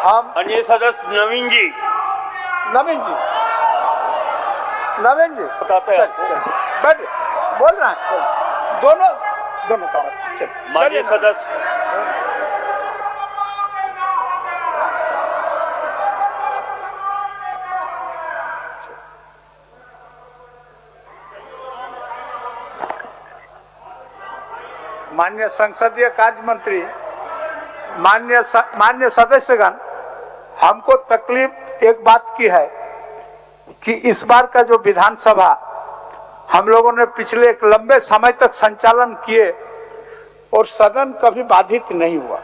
हम अन्य सदस्य नवीन जी बताते हैं आपको। बैठ बोल रहा है दोनों का माननीय सदस्य माननीय संसदीय कार्य मंत्री, माननीय सदस्यगण, हमको तकलीफ एक बात की है कि इस बार का जो विधानसभा हम लोगों ने पिछले एक लंबे समय तक संचालन किए और सदन कभी बाधित नहीं हुआ।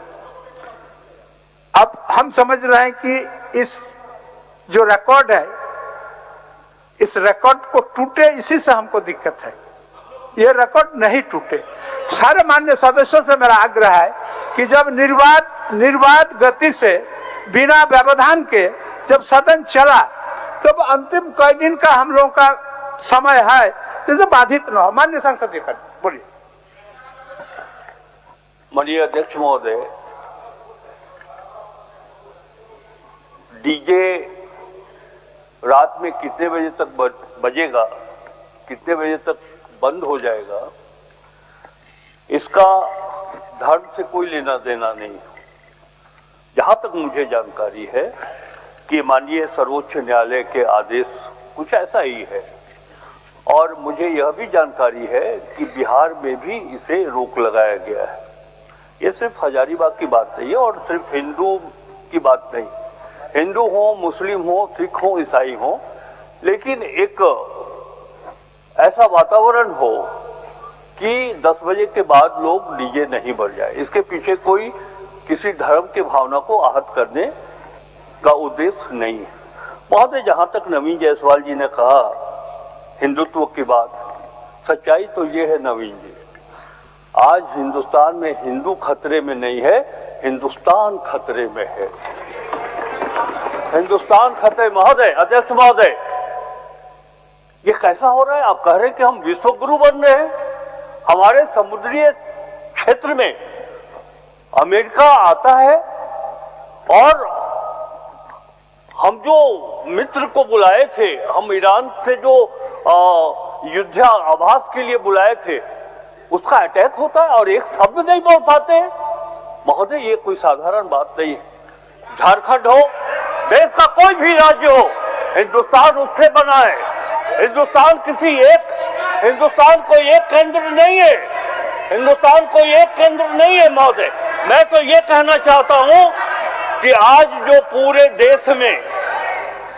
अब हम समझ रहे हैं कि इस जो रिकॉर्ड है, इस रिकॉर्ड को टूटे, इसी से हमको दिक्कत है। ये रिकॉर्ड नहीं टूटे। सारे माननीय सदस्यों से मेरा आग्रह है कि जब निर्बाध गति से बिना व्यवधान के जब सदन चला, तब अंतिम कई दिन का हम लोगों का समय है, जैसे बाधित न हो। माननीय संसदीय कार्य बोलिए। माननीय अध्यक्ष महोदय, डीजे रात में कितने बजे तक बजेगा, कितने बजे तक बंद हो जाएगा, इसका धर्म से कोई लेना देना नहीं। जहां तक मुझे जानकारी है कि माननीय सर्वोच्च न्यायालय के आदेश कुछ ऐसा ही है, और मुझे यह भी जानकारी है कि बिहार में भी इसे रोक लगाया गया है। ये सिर्फ हजारीबाग की बात नहीं है और सिर्फ हिंदू की बात नहीं। हिंदू हो, मुस्लिम हो, सिख हो, ईसाई हो, लेकिन एक ऐसा वातावरण हो कि 10 बजे के बाद लोग डीजे नहीं बजाए। इसके पीछे कोई किसी धर्म के भावना को आहत करने का उद्देश्य नहीं है। महोदय, जहां तक नवीन जायसवाल जी ने कहा हिंदुत्व की बात, सच्चाई तो ये है नवीन जी, आज हिंदुस्तान में हिंदू खतरे में नहीं है, हिंदुस्तान खतरे में है। हिंदुस्तान खतरे। महोदय, अध्यक्ष महोदय, ये कैसा हो रहा है? आप कह रहे हैं कि हम विश्व गुरु बन रहे हैं। हमारे समुद्रीय क्षेत्र में अमेरिका आता है और हम जो मित्र को बुलाए थे, हम ईरान से जो युद्धाभास के लिए बुलाए थे, उसका अटैक होता है और एक शब्द नहीं बोल पाते। महोदय, ये कोई साधारण बात नहीं है। झारखंड हो, देश का कोई भी राज्य हो, हिंदुस्तान उससे बना है। हिंदुस्तान हिंदुस्तान कोई एक केंद्र नहीं है। हिंदुस्तान कोई एक केंद्र नहीं है। महोदय, मैं तो ये कहना चाहता हूं कि आज जो पूरे देश में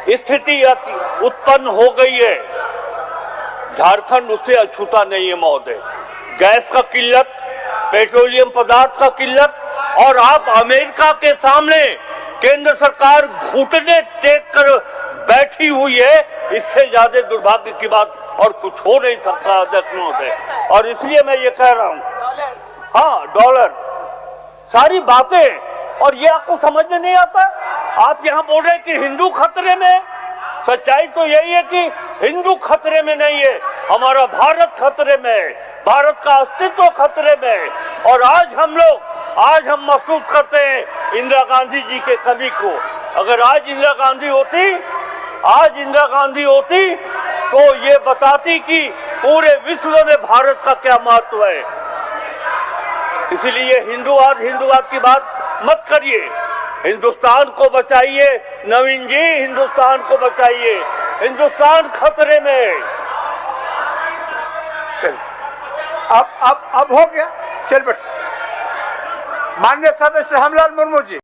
स्थिति उत्पन्न हो गई है, झारखंड उससे अछूता नहीं है। महोदय, गैस का किल्लत, पेट्रोलियम पदार्थ का किल्लत, और आप अमेरिका के सामने केंद्र सरकार घुटने टेक कर बैठी हुई है। इससे ज्यादा दुर्भाग्य की बात और कुछ हो नहीं सकता अध्यक्ष महोदय। और इसलिए मैं ये कह रहा हूं, हाँ, डॉलर, सारी बातें, और ये आपको समझ में नहीं आता। आप यहाँ बोल रहे हैं कि हिंदू खतरे में। सच्चाई तो यही है कि हिंदू खतरे में नहीं है, हमारा भारत खतरे में है, भारत का अस्तित्व खतरे में है। और आज हम महसूस करते हैं इंदिरा गांधी जी के कमी को। अगर आज इंदिरा गांधी होती तो ये बताती कि पूरे विश्व में भारत का क्या महत्व है। इसलिए हिंदूवाद की बात मत करिए। हिंदुस्तान को बचाइए नवीन जी, हिंदुस्तान को बचाइए। हिंदुस्तान खतरे में है। चल, अब हो गया। चल बेटा। माननीय सदस्य हमलाल मुर्मू जी।